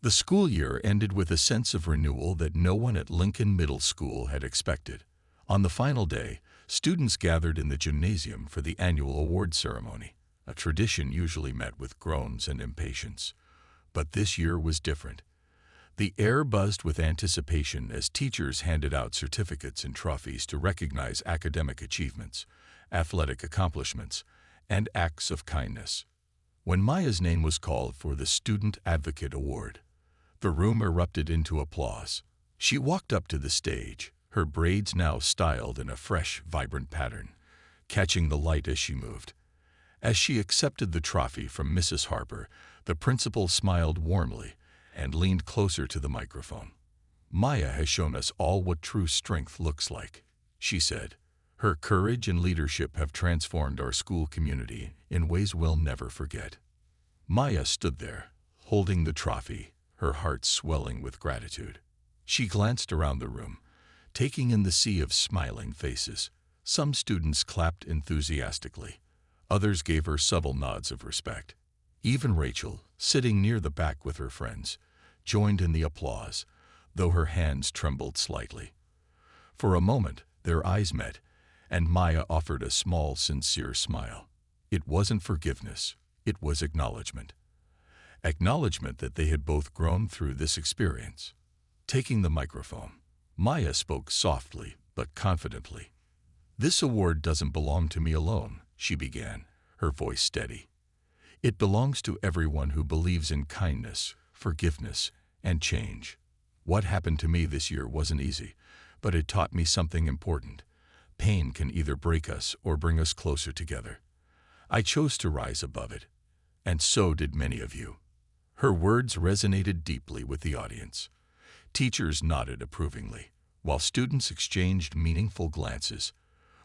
The school year ended with a sense of renewal that no one at Lincoln Middle School had expected. On the final day, students gathered in the gymnasium for the annual award ceremony, a tradition usually met with groans and impatience. But this year was different. The air buzzed with anticipation as teachers handed out certificates and trophies to recognize academic achievements, athletic accomplishments, and acts of kindness. When Maya's name was called for the Student Advocate Award, the room erupted into applause. She walked up to the stage, her braids now styled in a fresh, vibrant pattern, catching the light as she moved. As she accepted the trophy from Mrs. Harper, the principal smiled warmly and leaned closer to the microphone. "Maya has shown us all what true strength looks like," she said. "Her courage and leadership have transformed our school community in ways we'll never forget." Maya stood there, holding the trophy, her heart swelling with gratitude. She glanced around the room, taking in the sea of smiling faces. Some students clapped enthusiastically. Others gave her subtle nods of respect. Even Rachel, sitting near the back with her friends, joined in the applause, though her hands trembled slightly. For a moment, their eyes met, and Maya offered a small, sincere smile. It wasn't forgiveness, it was acknowledgement. Acknowledgement that they had both grown through this experience. Taking the microphone, Maya spoke softly but confidently. "This award doesn't belong to me alone," she began, her voice steady. "It belongs to everyone who believes in kindness, forgiveness, and change. What happened to me this year wasn't easy, but it taught me something important. Pain can either break us or bring us closer together. I chose to rise above it, and so did many of you." Her words resonated deeply with the audience. Teachers nodded approvingly, while students exchanged meaningful glances.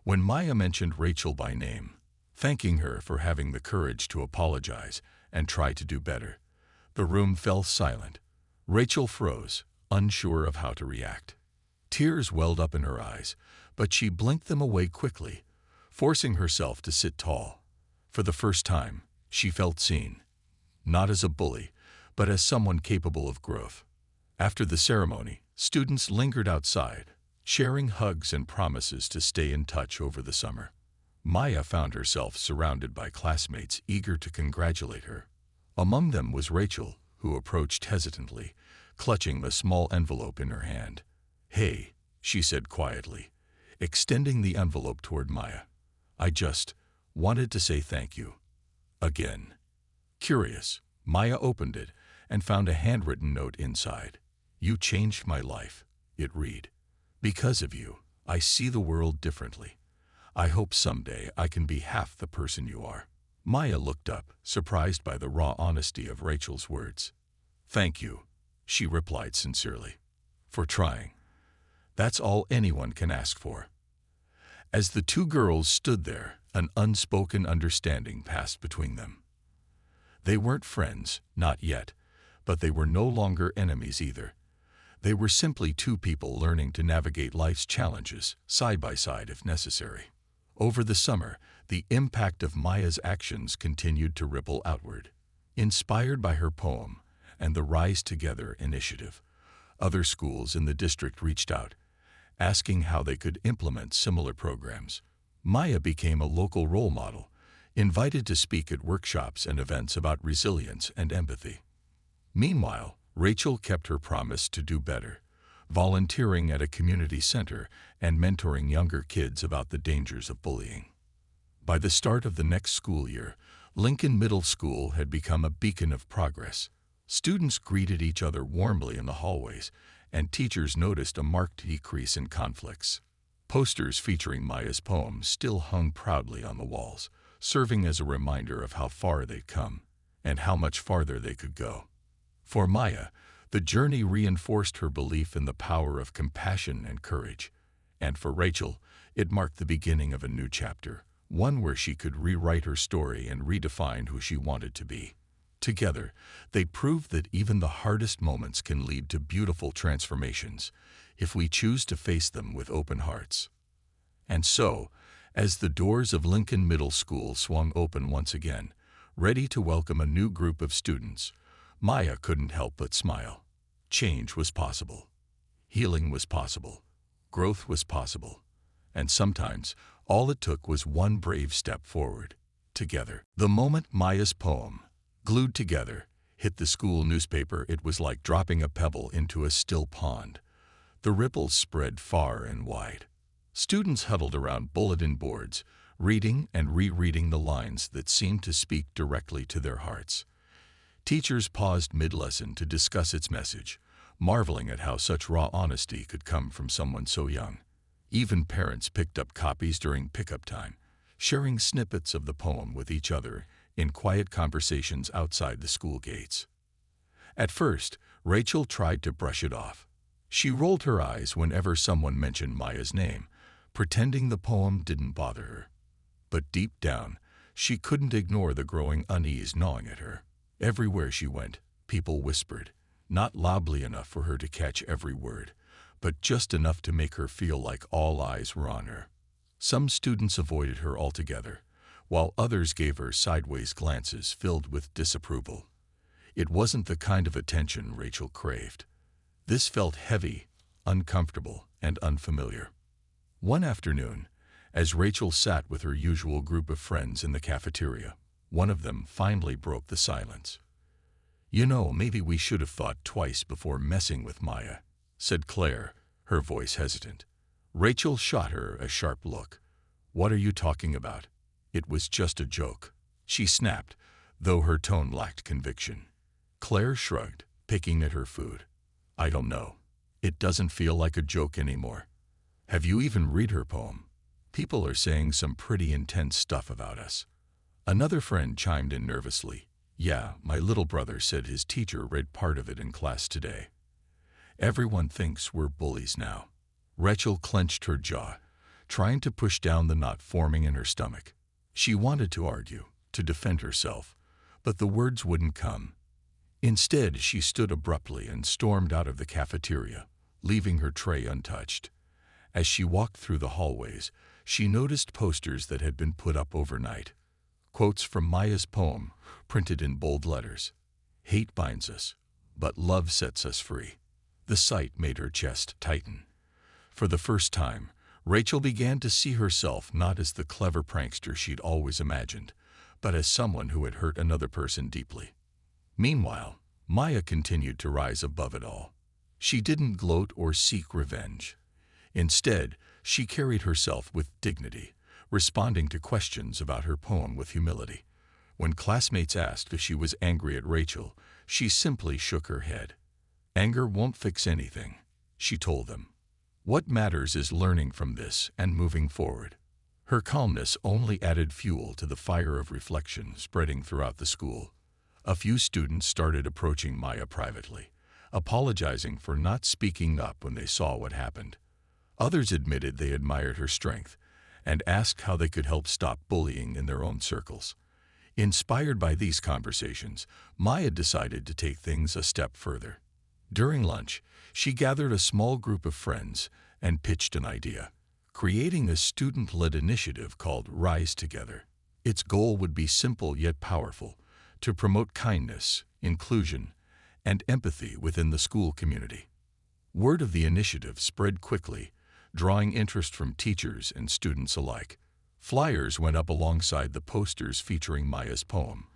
When Maya mentioned Rachel by name, thanking her for having the courage to apologize and try to do better, the room fell silent. Rachel froze, unsure of how to react. Tears welled up in her eyes, but she blinked them away quickly, forcing herself to sit tall. For the first time, she felt seen, not as a bully, but as someone capable of growth. After the ceremony, students lingered outside, sharing hugs and promises to stay in touch over the summer. Maya found herself surrounded by classmates eager to congratulate her. Among them was Rachel, who approached hesitantly, clutching a small envelope in her hand. "Hey," she said quietly, extending the envelope toward Maya. "I just wanted to say thank you." Again. Curious, Maya opened it and found a handwritten note inside. "You changed my life," it read. "Because of you, I see the world differently. I hope someday I can be half the person you are." Maya looked up, surprised by the raw honesty of Rachel's words. "Thank you," she replied sincerely, "for trying. That's all anyone can ask for." As the two girls stood there, an unspoken understanding passed between them. They weren't friends, not yet, but they were no longer enemies either. They were simply two people learning to navigate life's challenges, side by side if necessary. Over the summer, the impact of Maya's actions continued to ripple outward. Inspired by her poem and the Rise Together initiative, other schools in the district reached out, asking how they could implement similar programs. Maya became a local role model, invited to speak at workshops and events about resilience and empathy. Meanwhile, Rachel kept her promise to do better, volunteering at a community center and mentoring younger kids about the dangers of bullying. By the start of the next school year, Lincoln Middle School had become a beacon of progress. Students greeted each other warmly in the hallways, and teachers noticed a marked decrease in conflicts. Posters featuring Maya's poem still hung proudly on the walls, serving as a reminder of how far they'd come and how much farther they could go. For Maya, the journey reinforced her belief in the power of compassion and courage. And for Rachel, it marked the beginning of a new chapter, one where she could rewrite her story and redefine who she wanted to be. Together, they proved that even the hardest moments can lead to beautiful transformations if we choose to face them with open hearts. And so, as the doors of Lincoln Middle School swung open once again, ready to welcome a new group of students, Maya couldn't help but smile. Change was possible. Healing was possible. Growth was possible. And sometimes, all it took was one brave step forward, together. The moment Maya's poem, Glued Together, hit the school newspaper, it was like dropping a pebble into a still pond. The ripples spread far and wide. Students huddled around bulletin boards, reading and rereading the lines that seemed to speak directly to their hearts. Teachers paused mid-lesson to discuss its message, marveling at how such raw honesty could come from someone so young. Even parents picked up copies during pickup time, sharing snippets of the poem with each other in quiet conversations outside the school gates. At first, Rachel tried to brush it off. She rolled her eyes whenever someone mentioned Maya's name, pretending the poem didn't bother her. But deep down, she couldn't ignore the growing unease gnawing at her. Everywhere she went, people whispered, not loudly enough for her to catch every word, but just enough to make her feel like all eyes were on her. Some students avoided her altogether, while others gave her sideways glances filled with disapproval. It wasn't the kind of attention Rachel craved. This felt heavy, uncomfortable, and unfamiliar. One afternoon, as Rachel sat with her usual group of friends in the cafeteria, one of them finally broke the silence. "You know, maybe we should have thought twice before messing with Maya," said Claire, her voice hesitant. Rachel shot her a sharp look. "What are you talking about? It was just a joke," she snapped, though her tone lacked conviction. Claire shrugged, picking at her food. "I don't know. It doesn't feel like a joke anymore. Have you even read her poem? People are saying some pretty intense stuff about us." Another friend chimed in nervously. "Yeah, my little brother said his teacher read part of it in class today. Everyone thinks we're bullies now." Rachel clenched her jaw, trying to push down the knot forming in her stomach. She wanted to argue, to defend herself, but the words wouldn't come. Instead, she stood abruptly and stormed out of the cafeteria, leaving her tray untouched. As she walked through the hallways, she noticed posters that had been put up overnight. Quotes from Maya's poem, printed in bold letters. "Hate binds us, but love sets us free." The sight made her chest tighten. For the first time, Rachel began to see herself not as the clever prankster she'd always imagined, but as someone who had hurt another person deeply. Meanwhile, Maya continued to rise above it all. She didn't gloat or seek revenge. Instead, she carried herself with dignity, responding to questions about her poem with humility. When classmates asked if she was angry at Rachel, she simply shook her head. "Anger won't fix anything," she told them. "What matters is learning from this and moving forward." Her calmness only added fuel to the fire of reflection spreading throughout the school. A few students started approaching Maya privately, apologizing for not speaking up when they saw what happened. Others admitted they admired her strength and asked how they could help stop bullying in their own circles. Inspired by these conversations, Maya decided to take things a step further. During lunch, she gathered a small group of friends and pitched an idea, creating a student-led initiative called Rise Together. Its goal would be simple yet powerful, to promote kindness, inclusion, and empathy within the school community. Word of the initiative spread quickly, drawing interest from teachers and students alike. Flyers went up alongside the posters featuring Maya's poem,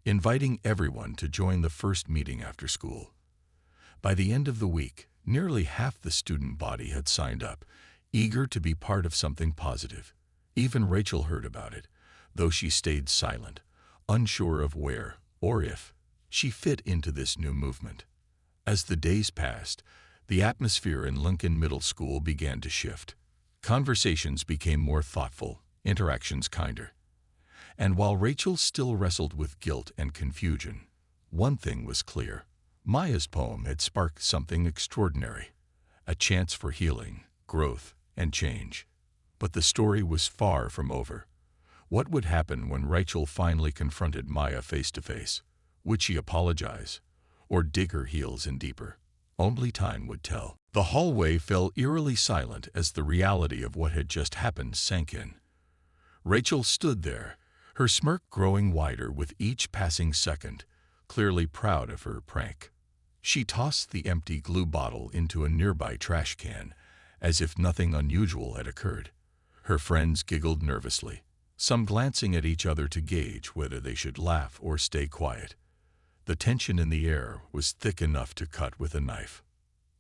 inviting everyone to join the first meeting after school. By the end of the week, nearly half the student body had signed up, eager to be part of something positive. Even Rachel heard about it, though she stayed silent, unsure of where or if she fit into this new movement. As the days passed, the atmosphere in Lincoln Middle School began to shift. Conversations became more thoughtful, interactions kinder. And while Rachel still wrestled with guilt and confusion, one thing was clear. Maya's poem had sparked something extraordinary, a chance for healing, growth, and change. But the story was far from over. What would happen when Rachel finally confronted Maya face to face? Would she apologize, or dig her heels in deeper? Only time would tell. The hallway fell eerily silent as the reality of what had just happened sank in. Rachel stood there, her smirk growing wider with each passing second, clearly proud of her prank. She tossed the empty glue bottle into a nearby trash can, as if nothing unusual had occurred. Her friends giggled nervously, some glancing at each other to gauge whether they should laugh or stay quiet. The tension in the air was thick enough to cut with a knife.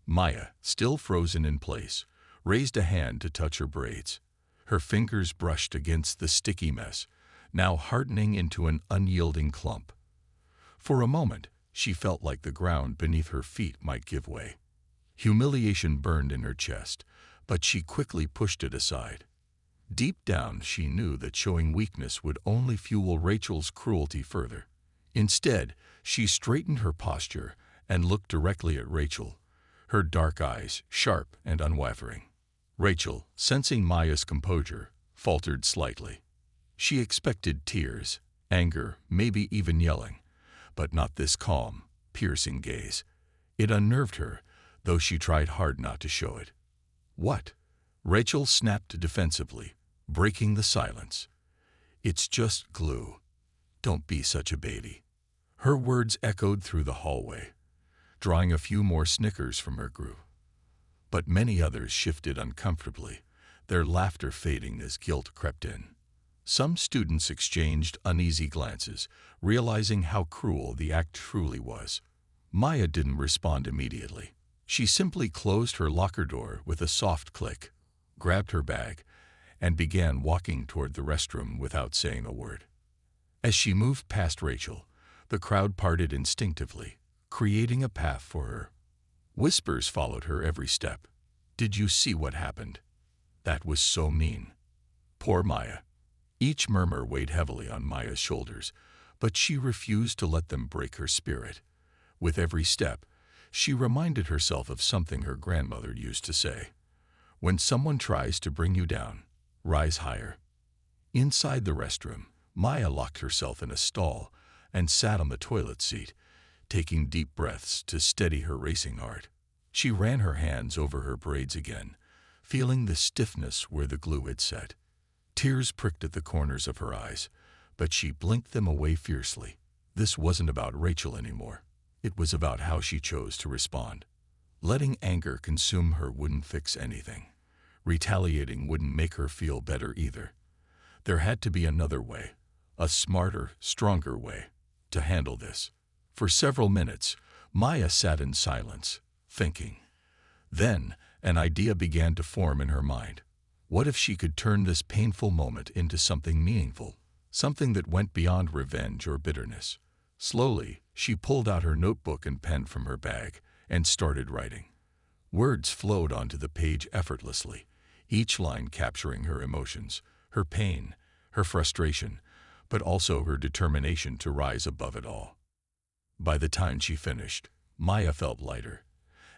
Maya, still frozen in place, raised a hand to touch her braids. Her fingers brushed against the sticky mess, now hardening into an unyielding clump. For a moment, she felt like the ground beneath her feet might give way. Humiliation burned in her chest, but she quickly pushed it aside. Deep down, she knew that showing weakness would only fuel Rachel's cruelty further. Instead, she straightened her posture and looked directly at Rachel, her dark eyes sharp and unwavering. Rachel, sensing Maya's composure, faltered slightly. She expected tears, anger, maybe even yelling, but not this calm, piercing gaze. It unnerved her, though she tried hard not to show it. "What?" Rachel snapped defensively, breaking the silence. "It's just glue. Don't be such a baby." Her words echoed through the hallway, drawing a few more snickers from her group. But many others shifted uncomfortably, their laughter fading as guilt crept in. Some students exchanged uneasy glances, realizing how cruel the act truly was. Maya didn't respond immediately. She simply closed her locker door with a soft click, grabbed her bag, and began walking toward the restroom without saying a word. As she moved past Rachel, the crowd parted instinctively, creating a path for her. Whispers followed her every step. "Did you see what happened? That was so mean. Poor Maya." Each murmur weighed heavily on Maya's shoulders, but she refused to let them break her spirit. With every step, she reminded herself of something her grandmother used to say: "When someone tries to bring you down, rise higher." Inside the restroom, Maya locked herself in a stall and sat on the toilet seat, taking deep breaths to steady her racing heart. She ran her hands over her braids again, feeling the stiffness where the glue had set. Tears pricked at the corners of her eyes, but she blinked them away fiercely. This wasn't about Rachel anymore. It was about how she chose to respond. Letting anger consume her wouldn't fix anything. Retaliating wouldn't make her feel better either. There had to be another way, a smarter, stronger way, to handle this. For several minutes, Maya sat in silence, thinking. Then, an idea began to form in her mind. What if she could turn this painful moment into something meaningful, something that went beyond revenge or bitterness? Slowly, she pulled out her notebook and pen from her bag and started writing. Words flowed onto the page effortlessly, each line capturing her emotions, her pain, her frustration, but also her determination to rise above it all. By the time she finished, Maya felt lighter,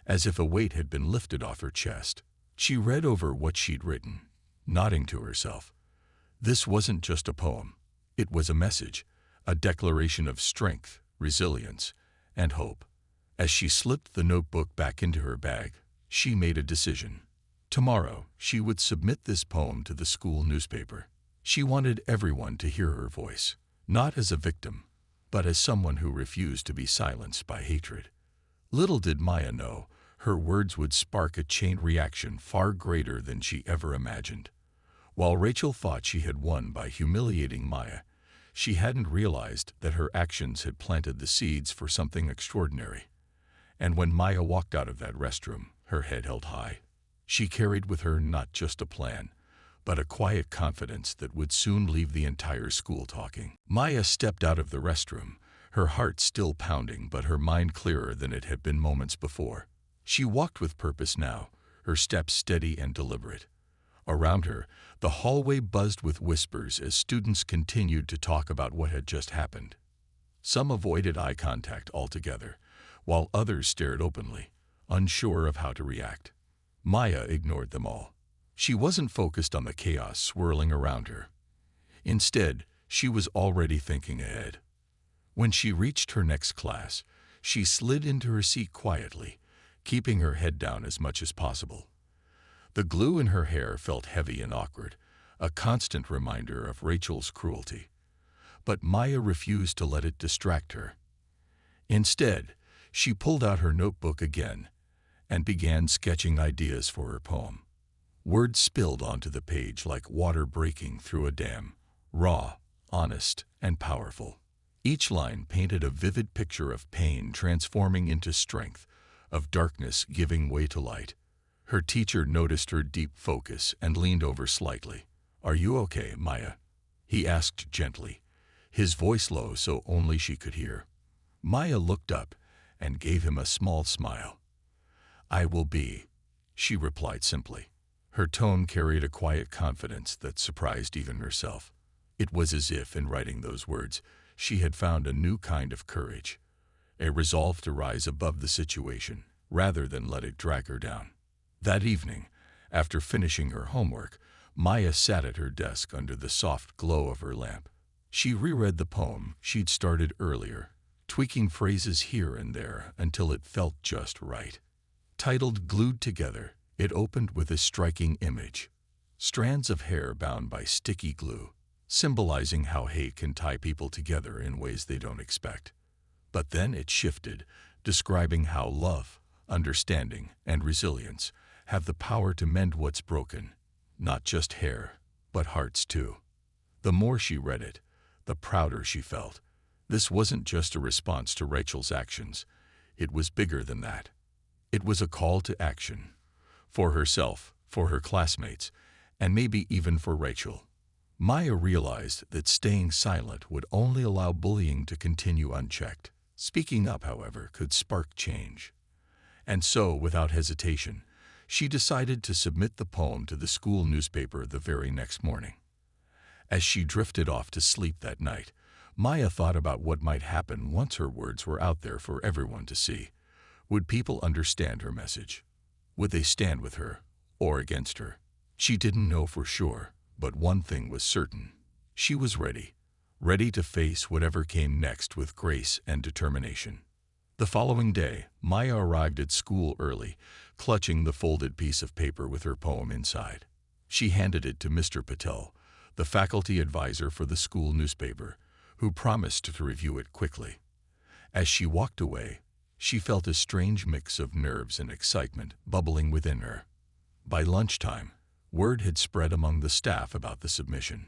as if a weight had been lifted off her chest. She read over what she'd written, nodding to herself. This wasn't just a poem. It was a message, a declaration of strength, resilience, and hope. As she slipped the notebook back into her bag, she made a decision. Tomorrow, she would submit this poem to the school newspaper. She wanted everyone to hear her voice, not as a victim, but as someone who refused to be silenced by hatred. Little did Maya know, her words would spark a chain reaction far greater than she ever imagined. While Rachel thought she had won by humiliating Maya, she hadn't realized that her actions had planted the seeds for something extraordinary. And when Maya walked out of that restroom, her head held high. She carried with her not just a plan, but a quiet confidence that would soon leave the entire school talking. Maya stepped out of the restroom, her heart still pounding but her mind clearer than it had been moments before. She walked with purpose now, her steps steady and deliberate. Around her, the hallway buzzed with whispers as students continued to talk about what had just happened. Some avoided eye contact altogether, while others stared openly, unsure of how to react. Maya ignored them all. She wasn't focused on the chaos swirling around her. Instead, she was already thinking ahead. When she reached her next class, she slid into her seat quietly, keeping her head down as much as possible. The glue in her hair felt heavy and awkward, a constant reminder of Rachel's cruelty. But Maya refused to let it distract her. Instead, she pulled out her notebook again and began sketching ideas for her poem. Words spilled onto the page like water breaking through a dam, raw, honest, and powerful. Each line painted a vivid picture of pain transforming into strength, of darkness giving way to light. Her teacher noticed her deep focus and leaned over slightly. "Are you okay, Maya?" he asked gently, his voice low so only she could hear. Maya looked up and gave him a small smile. "I will be," she replied simply. Her tone carried a quiet confidence that surprised even herself. It was as if, in writing those words, she had found a new kind of courage, a resolve to rise above the situation rather than let it drag her down. That evening, after finishing her homework, Maya sat at her desk under the soft glow of her lamp. She reread the poem she'd started earlier, tweaking phrases here and there until it felt just right. Titled "Glued Together," it opened with a striking image: strands of hair bound by sticky glue, symbolizing how hate can tie people together in ways they don't expect. But then it shifted, describing how love, understanding, and resilience have the power to mend what's broken, not just hair, but hearts too. The more she read it, the prouder she felt. This wasn't just a response to Rachel's actions. It was bigger than that. It was a call to action. For herself, for her classmates, and maybe even for Rachel. Maya realized that staying silent would only allow bullying to continue unchecked. Speaking up, however, could spark change. And so, without hesitation, she decided to submit the poem to the school newspaper the very next morning. As she drifted off to sleep that night, Maya thought about what might happen once her words were out there for everyone to see. Would people understand her message? Would they stand with her, or against her? She didn't know for sure, but one thing was certain. She was ready to face whatever came next with grace and determination. The following day, Maya arrived at school early, clutching the folded piece of paper with her poem inside. She handed it to Mr. Patel, the faculty advisor for the school newspaper, who promised to review it quickly. As she walked away, she felt a strange mix of nerves and excitement bubbling within her. By lunchtime, word had spread among the staff about the submission.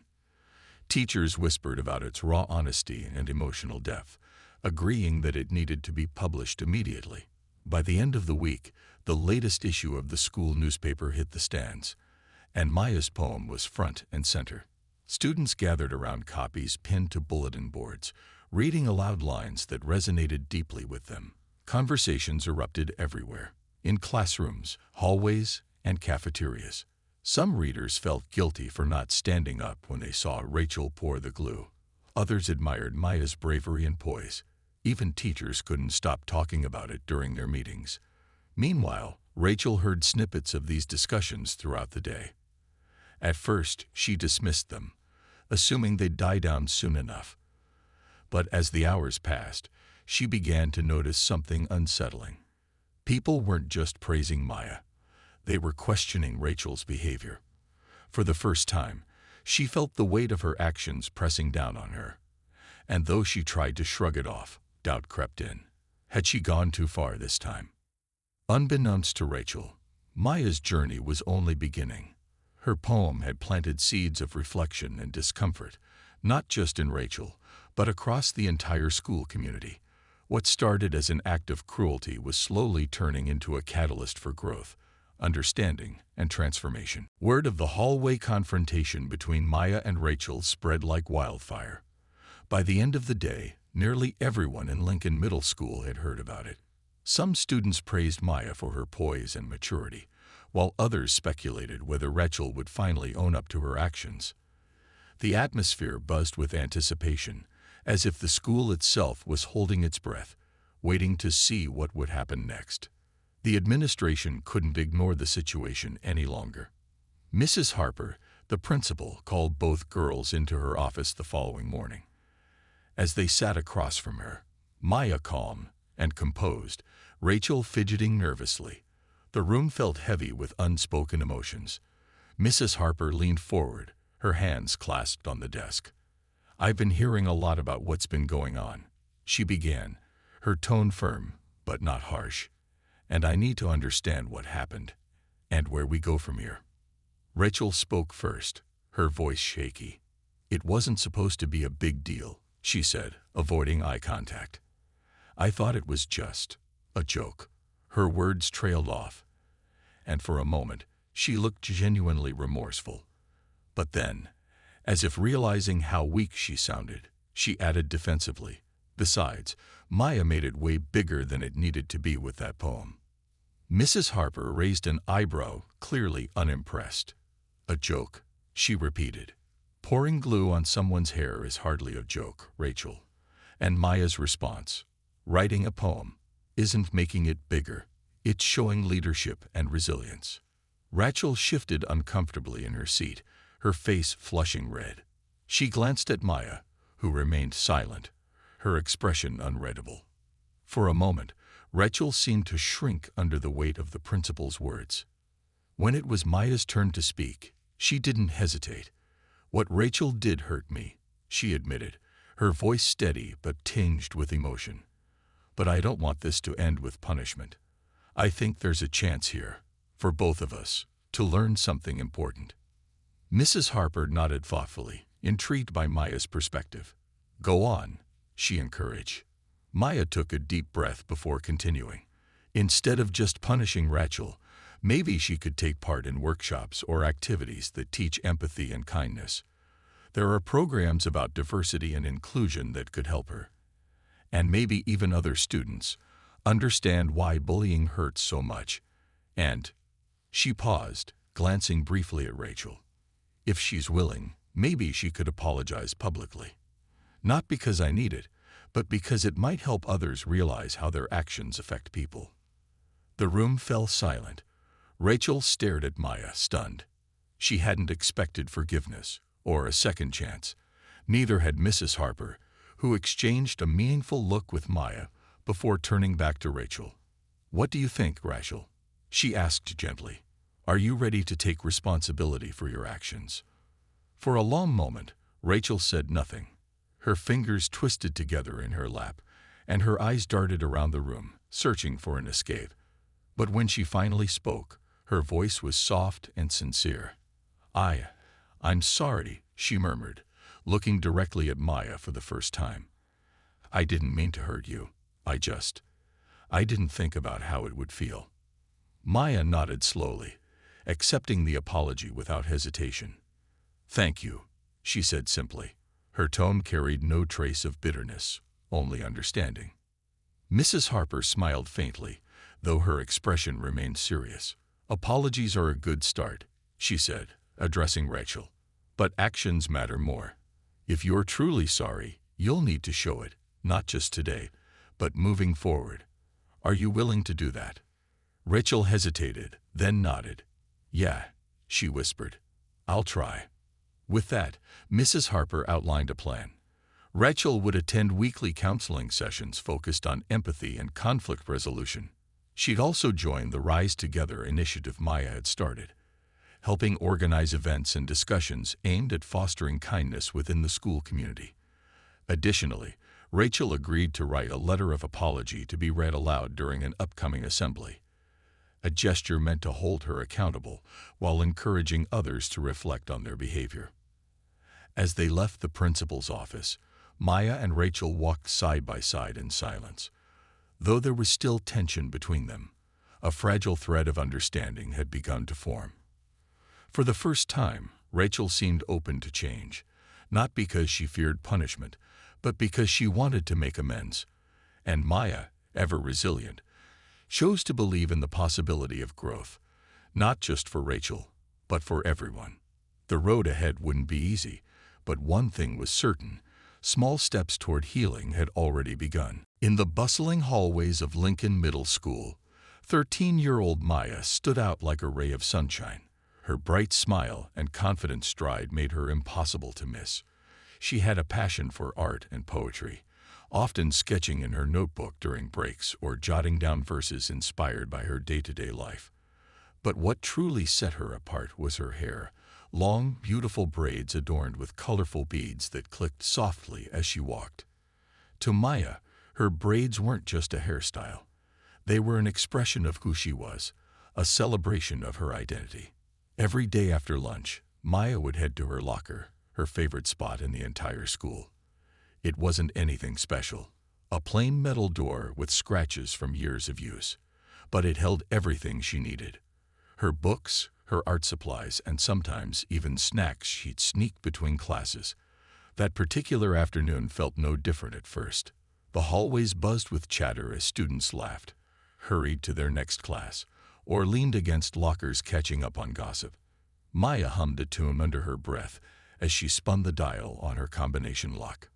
Teachers whispered about its raw honesty and emotional depth, agreeing that it needed to be published immediately. By the end of the week, the latest issue of the school newspaper hit the stands, and Maya's poem was front and center. Students gathered around copies pinned to bulletin boards, reading aloud lines that resonated deeply with them. Conversations erupted everywhere, in classrooms, hallways, and cafeterias. Some readers felt guilty for not standing up when they saw Rachel pour the glue. Others admired Maya's bravery and poise. Even teachers couldn't stop talking about it during their meetings. Meanwhile, Rachel heard snippets of these discussions throughout the day. At first, she dismissed them, assuming they'd die down soon enough. But as the hours passed, she began to notice something unsettling. People weren't just praising Maya. They were questioning Rachel's behavior. For the first time, she felt the weight of her actions pressing down on her. And though she tried to shrug it off, doubt crept in. Had she gone too far this time? Unbeknownst to Rachel, Maya's journey was only beginning. Her poem had planted seeds of reflection and discomfort, not just in Rachel, but across the entire school community. What started as an act of cruelty was slowly turning into a catalyst for growth, understanding, and transformation. Word of the hallway confrontation between Maya and Rachel spread like wildfire. By the end of the day, nearly everyone in Lincoln Middle School had heard about it. Some students praised Maya for her poise and maturity, while others speculated whether Rachel would finally own up to her actions. The atmosphere buzzed with anticipation, as if the school itself was holding its breath, waiting to see what would happen next. The administration couldn't ignore the situation any longer. Mrs. Harper, the principal, called both girls into her office the following morning. As they sat across from her, Maya calm and composed, Rachel fidgeting nervously. The room felt heavy with unspoken emotions. Mrs. Harper leaned forward, her hands clasped on the desk. "I've been hearing a lot about what's been going on," she began, her tone firm but not harsh. "And I need to understand what happened and where we go from here." Rachel spoke first, her voice shaky. "It wasn't supposed to be a big deal," she said, avoiding eye contact. "I thought it was just a joke." Her words trailed off, and for a moment she looked genuinely remorseful. But then, as if realizing how weak she sounded, she added defensively, "Besides, Maya made it way bigger than it needed to be with that poem." Mrs. Harper raised an eyebrow, clearly unimpressed. "A joke," she repeated. "Pouring glue on someone's hair is hardly a joke, Rachel." And Maya's response, "Writing a poem isn't making it bigger. It's showing leadership and resilience." Rachel shifted uncomfortably in her seat, her face flushing red. She glanced at Maya, who remained silent, her expression unreadable. For a moment, Rachel seemed to shrink under the weight of the principal's words. When it was Maya's turn to speak, she didn't hesitate. "What Rachel did hurt me," she admitted, her voice steady but tinged with emotion. "But I don't want this to end with punishment. I think there's a chance here, for both of us, to learn something important." Mrs. Harper nodded thoughtfully, intrigued by Maya's perspective. "Go on," she encouraged. Maya took a deep breath before continuing. "Instead of just punishing Rachel, maybe she could take part in workshops or activities that teach empathy and kindness. There are programs about diversity and inclusion that could help her. And maybe even other students understand why bullying hurts so much. And," she paused, glancing briefly at Rachel, "if she's willing, maybe she could apologize publicly. Not because I need it, but because it might help others realize how their actions affect people." The room fell silent. Rachel stared at Maya, stunned. She hadn't expected forgiveness or a second chance. Neither had Mrs. Harper, who exchanged a meaningful look with Maya before turning back to Rachel. "What do you think, Rachel?" she asked gently. "Are you ready to take responsibility for your actions?" For a long moment, Rachel said nothing. Her fingers twisted together in her lap, and her eyes darted around the room, searching for an escape. But when she finally spoke, her voice was soft and sincere. I'm sorry," she murmured, looking directly at Maya for the first time. "I didn't mean to hurt you. I didn't think about how it would feel." Maya nodded slowly, accepting the apology without hesitation. "Thank you," she said simply. Her tone carried no trace of bitterness, only understanding. Mrs. Harper smiled faintly, though her expression remained serious. "Apologies are a good start," she said, addressing Rachel. "But actions matter more. If you're truly sorry, you'll need to show it, not just today, but moving forward. Are you willing to do that?" Rachel hesitated, then nodded. "Yeah," she whispered. "I'll try." With that, Mrs. Harper outlined a plan. Rachel would attend weekly counseling sessions focused on empathy and conflict resolution. She'd also join the Rise Together initiative Maya had started, helping organize events and discussions aimed at fostering kindness within the school community. Additionally, Rachel agreed to write a letter of apology to be read aloud during an upcoming assembly, a gesture meant to hold her accountable while encouraging others to reflect on their behavior. As they left the principal's office, Maya and Rachel walked side by side in silence. Though there was still tension between them, a fragile thread of understanding had begun to form. For the first time, Rachel seemed open to change, not because she feared punishment, but because she wanted to make amends. And Maya, ever resilient, chose to believe in the possibility of growth, not just for Rachel, but for everyone. The road ahead wouldn't be easy, but one thing was certain: small steps toward healing had already begun. In the bustling hallways of Lincoln Middle School, 13-year-old Maya stood out like a ray of sunshine. Her bright smile and confident stride made her impossible to miss. She had a passion for art and poetry, often sketching in her notebook during breaks or jotting down verses inspired by her day-to-day life. But what truly set her apart was her hair, long, beautiful braids adorned with colorful beads that clicked softly as she walked. To Maya, Her braids weren't just a hairstyle. They were an expression of who she was, a celebration of her identity. Every day after lunch, Maya would head to her locker, her favorite spot in the entire school. It wasn't anything special, a plain metal door with scratches from years of use, but it held everything she needed. Her books, her art supplies, and sometimes even snacks she'd sneak between classes. That particular afternoon felt no different at first. The hallways buzzed with chatter as students laughed, hurried to their next class, or leaned against lockers catching up on gossip. Maya hummed a tune under her breath as she spun the dial on her combination lock.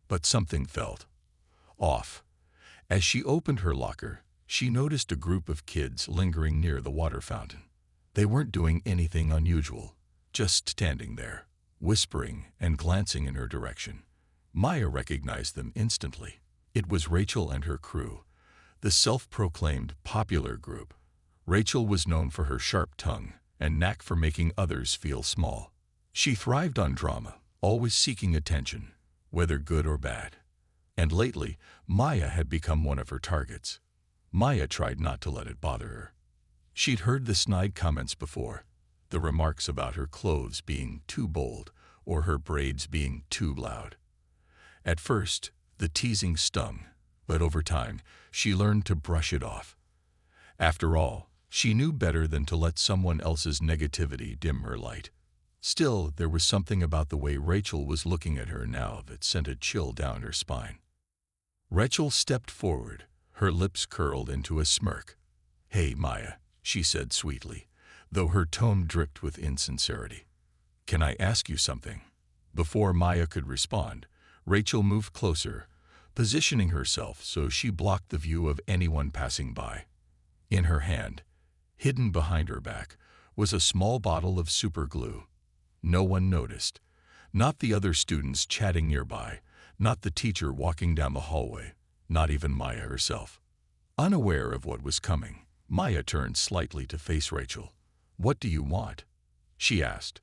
But something felt off. As she opened her locker, she noticed a group of kids lingering near the water fountain. They weren't doing anything unusual, just standing there, whispering and glancing in her direction. Maya recognized them instantly. It was Rachel and her crew, the self-proclaimed popular group. Rachel was known for her sharp tongue and knack for making others feel small. She thrived on drama, always seeking attention, whether good or bad. And lately, Maya had become one of her targets. Maya tried not to let it bother her. She'd heard the snide comments before, the remarks about her clothes being too bold or her braids being too loud. At first, the teasing stung, but over time, she learned to brush it off. After all, she knew better than to let someone else's negativity dim her light. Still, there was something about the way Rachel was looking at her now that sent a chill down her spine. Rachel stepped forward, her lips curled into a smirk. "Hey, Maya," she said sweetly, though her tone dripped with insincerity. "Can I ask you something?" Before Maya could respond, Rachel moved closer, positioning herself so she blocked the view of anyone passing by. In her hand, hidden behind her back, was a small bottle of super glue. No one noticed. Not the other students chatting nearby, not the teacher walking down the hallway, not even Maya herself. Unaware of what was coming, Maya turned slightly to face Rachel. "What do you want?" she asked,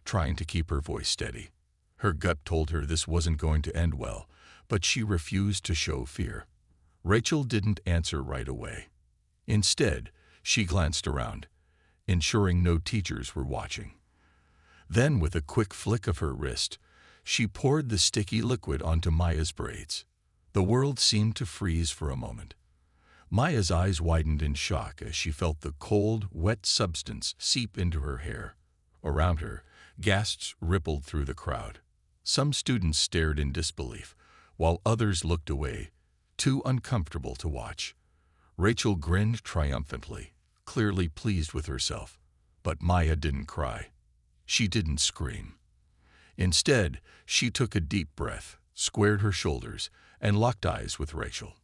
trying to keep her voice steady. Her gut told her this wasn't going to end well, but she refused to show fear. Rachel didn't answer right away. Instead, she glanced around, ensuring no teachers were watching. Then, with a quick flick of her wrist, she poured the sticky liquid onto Maya's braids. The world seemed to freeze for a moment. Maya's eyes widened in shock as she felt the cold, wet substance seep into her hair. Around her, gasps rippled through the crowd. Some students stared in disbelief, while others looked away, too uncomfortable to watch. Rachel grinned triumphantly, clearly pleased with herself. But Maya didn't cry. She didn't scream. Instead, she took a deep breath, squared her shoulders, and locked eyes with Rachel.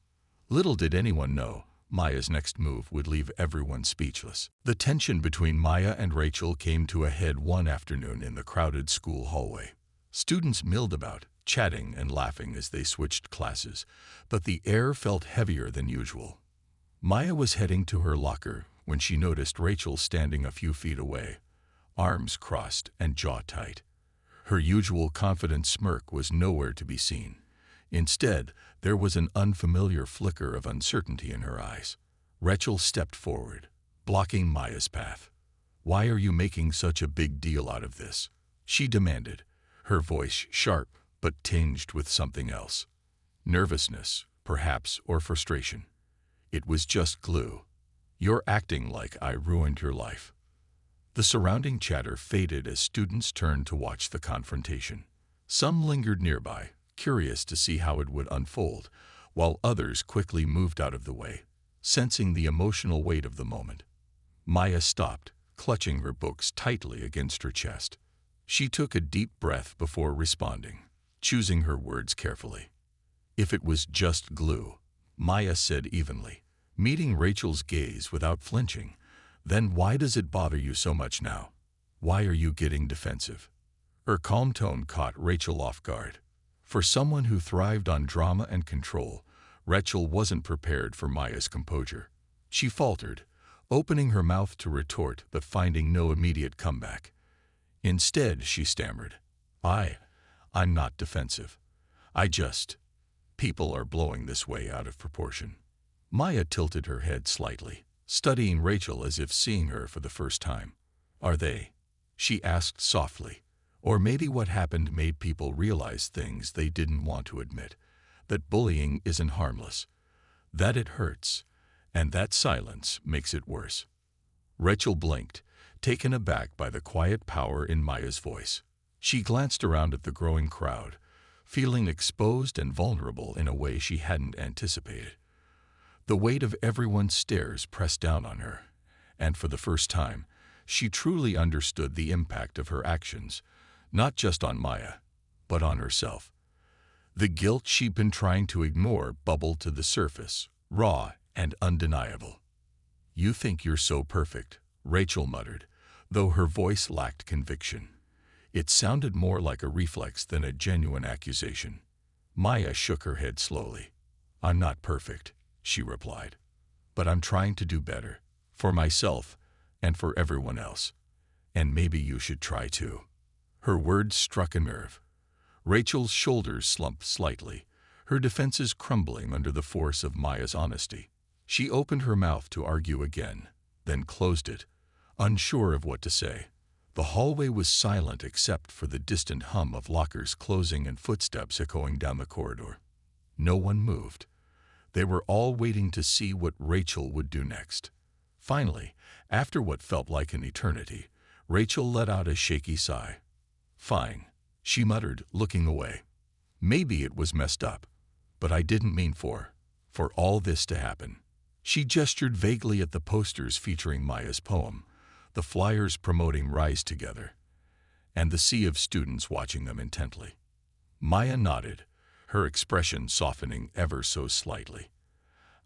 Little did anyone know, Maya's next move would leave everyone speechless. The tension between Maya and Rachel came to a head one afternoon in the crowded school hallway. Students milled about, chatting and laughing as they switched classes, but the air felt heavier than usual. Maya was heading to her locker when she noticed Rachel standing a few feet away, arms crossed and jaw tight. Her usual confident smirk was nowhere to be seen. Instead, there was an unfamiliar flicker of uncertainty in her eyes. Rachel stepped forward, blocking Maya's path. "Why are you making such a big deal out of this?" she demanded, her voice sharp but tinged with something else. Nervousness, perhaps, or frustration. "It was just glue. You're acting like I ruined your life." The surrounding chatter faded as students turned to watch the confrontation. Some lingered nearby, curious to see how it would unfold, while others quickly moved out of the way, sensing the emotional weight of the moment. Maya stopped, clutching her books tightly against her chest. She took a deep breath before responding, choosing her words carefully. "If it was just glue," Maya said evenly, meeting Rachel's gaze without flinching, "then why does it bother you so much now? Why are you getting defensive?" Her calm tone caught Rachel off guard. For someone who thrived on drama and control, Rachel wasn't prepared for Maya's composure. She faltered, opening her mouth to retort but finding no immediate comeback. Instead, she stammered, I'm not defensive. I just..." People are blowing this way out of proportion. Maya tilted her head slightly, studying Rachel as if seeing her for the first time. Are they? She asked softly. Or maybe what happened made people realize things they didn't want to admit. That bullying isn't harmless. That it hurts. And that silence makes it worse. Rachel blinked, taken aback by the quiet power in Maya's voice. She glanced around at the growing crowd, feeling exposed and vulnerable in a way she hadn't anticipated. The weight of everyone's stares pressed down on her, and for the first time, she truly understood the impact of her actions, not just on Maya, but on herself. The guilt she'd been trying to ignore bubbled to the surface, raw and undeniable. "You think you're so perfect," Rachel muttered, though her voice lacked conviction. It sounded more like a reflex than a genuine accusation. Maya shook her head slowly. "I'm not perfect," she replied, "but I'm trying to do better, for myself and for everyone else. And maybe you should try too." Her words struck a nerve. Rachel's shoulders slumped slightly, her defenses crumbling under the force of Maya's honesty. She opened her mouth to argue again, then closed it, unsure of what to say. The hallway was silent except for the distant hum of lockers closing and footsteps echoing down the corridor. No one moved. They were all waiting to see what Rachel would do next. Finally, after what felt like an eternity, Rachel let out a shaky sigh. "Fine," she muttered, looking away. "Maybe it was messed up, but I didn't mean for all this to happen." She gestured vaguely at the posters featuring Maya's poem, the flyers promoting Rise Together, and the sea of students watching them intently. Maya nodded, her expression softening ever so slightly.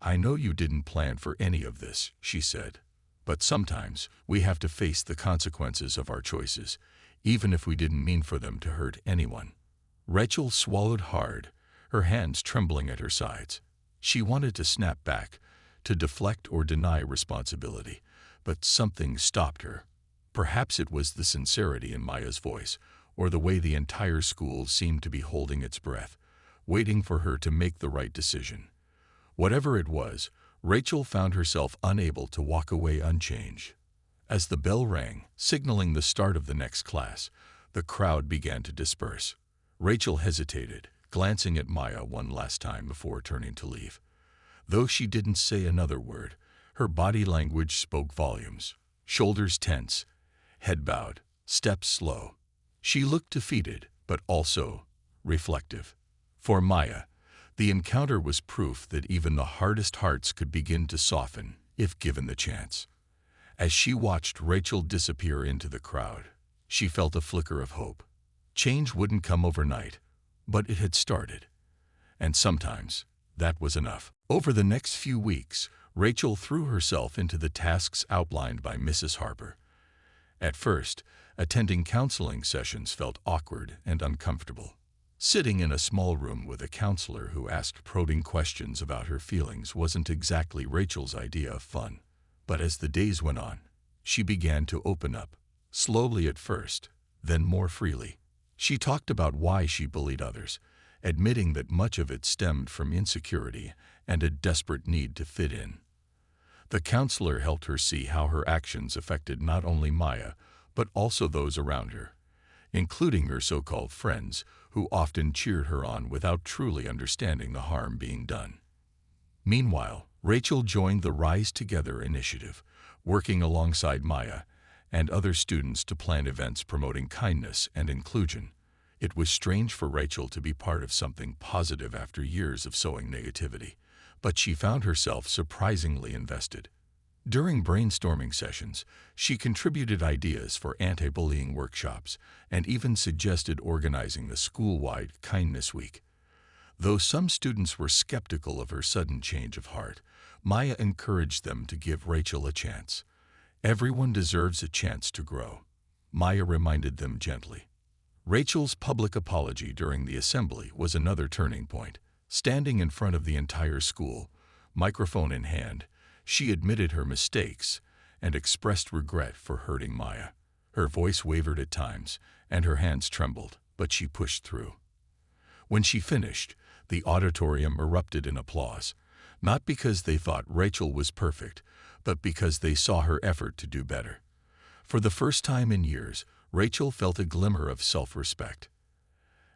"I know you didn't plan for any of this," she said, "but sometimes we have to face the consequences of our choices, even if we didn't mean for them to hurt anyone." Rachel swallowed hard, her hands trembling at her sides. She wanted to snap back, to deflect or deny responsibility, but something stopped her. Perhaps it was the sincerity in Maya's voice, or the way the entire school seemed to be holding its breath, waiting for her to make the right decision. Whatever it was, Rachel found herself unable to walk away unchanged. As the bell rang, signaling the start of the next class, the crowd began to disperse. Rachel hesitated, glancing at Maya one last time before turning to leave. Though she didn't say another word, her body language spoke volumes. Shoulders tense, head bowed, steps slow. She looked defeated, but also reflective. For Maya, the encounter was proof that even the hardest hearts could begin to soften if given the chance. As she watched Rachel disappear into the crowd, she felt a flicker of hope. Change wouldn't come overnight, but it had started. And sometimes that was enough. Over the next few weeks, Rachel threw herself into the tasks outlined by Mrs. Harper. At first, attending counseling sessions felt awkward and uncomfortable. Sitting in a small room with a counselor who asked probing questions about her feelings wasn't exactly Rachel's idea of fun. But as the days went on, she began to open up, slowly at first, then more freely. She talked about why she bullied others, admitting that much of it stemmed from insecurity and a desperate need to fit in. The counselor helped her see how her actions affected not only Maya, but also those around her, including her so-called friends, who often cheered her on without truly understanding the harm being done. Meanwhile, Rachel joined the Rise Together initiative, working alongside Maya and other students to plan events promoting kindness and inclusion. It was strange for Rachel to be part of something positive after years of sowing negativity, but she found herself surprisingly invested. During brainstorming sessions, she contributed ideas for anti-bullying workshops and even suggested organizing the school-wide Kindness Week. Though some students were skeptical of her sudden change of heart, Maya encouraged them to give Rachel a chance. "Everyone deserves a chance to grow," Maya reminded them gently. Rachel's public apology during the assembly was another turning point. Standing in front of the entire school, microphone in hand, she admitted her mistakes and expressed regret for hurting Maya. Her voice wavered at times, and her hands trembled, but she pushed through. When she finished, The auditorium erupted in applause, not because they thought Rachel was perfect, but because they saw her effort to do better. For the first time in years, Rachel felt a glimmer of self-respect.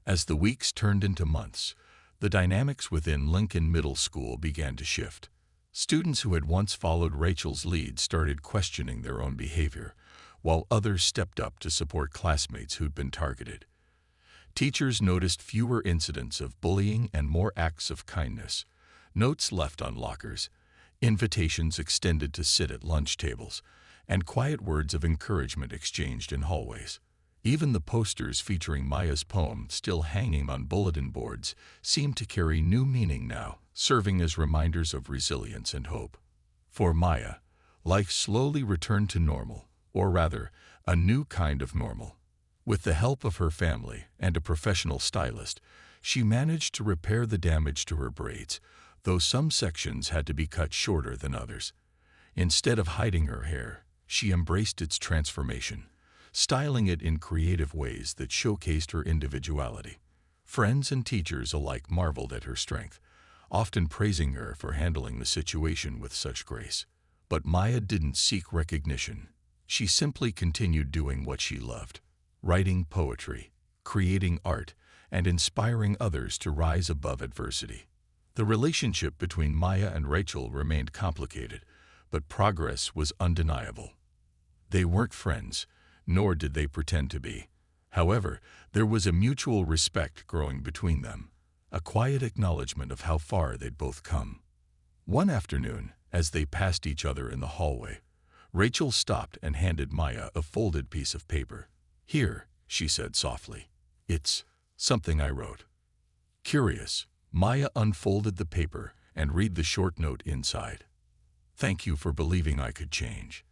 As the weeks turned into months, the dynamics within Lincoln Middle School began to shift. Students who had once followed Rachel's lead started questioning their own behavior, while others stepped up to support classmates who'd been targeted. Teachers noticed fewer incidents of bullying and more acts of kindness, notes left on lockers, invitations extended to sit at lunch tables, and quiet words of encouragement exchanged in hallways. Even the posters featuring Maya's poem still hanging on bulletin boards seemed to carry new meaning now, serving as reminders of resilience and hope. For Maya, life slowly returned to normal, or rather, a new kind of normal. With the help of her family and a professional stylist, she managed to repair the damage to her braids, though some sections had to be cut shorter than others. Instead of hiding her hair, she embraced its transformation, styling it in creative ways that showcased her individuality. Friends and teachers alike marveled at her strength, often praising her for handling the situation with such grace. But Maya didn't seek recognition. She simply continued doing what she loved: writing poetry, creating art, and inspiring others to rise above adversity. The relationship between Maya and Rachel remained complicated, but progress was undeniable. They weren't friends, nor did they pretend to be. However, there was a mutual respect growing between them, a quiet acknowledgement of how far they'd both come. One afternoon, as they passed each other in the hallway, Rachel stopped and handed Maya a folded piece of paper. "Here," she said softly. "It's something I wrote." Curious, Maya unfolded the paper and read the short note inside. "Thank you for believing I could change.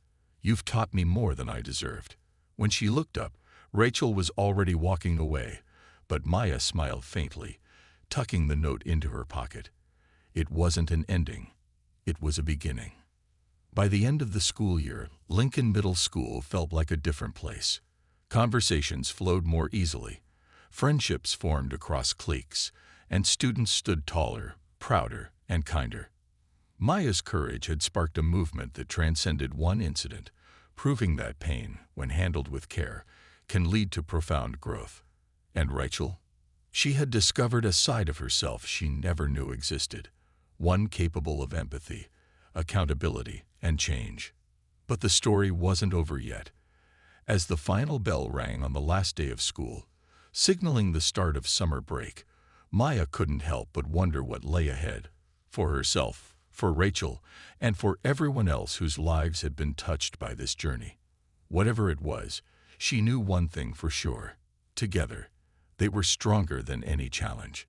You've taught me more than I deserved." When she looked up, Rachel was already walking away, but Maya smiled faintly, tucking the note into her pocket. It wasn't an ending. It was a beginning. By the end of the school year, Lincoln Middle School felt like a different place. Conversations flowed more easily, friendships formed across cliques, and students stood taller, prouder, and kinder. Maya's courage had sparked a movement that transcended one incident, proving that pain, when handled with care, can lead to profound growth. And Rachel? She had discovered a side of herself she never knew existed, one capable of empathy, accountability, and change. But the story wasn't over yet. As the final bell rang on the last day of school, signaling the start of summer break, Maya couldn't help but wonder what lay ahead, for herself, for Rachel, and for everyone else whose lives had been touched by this journey. Whatever it was, she knew one thing for sure: together, they were stronger than any challenge.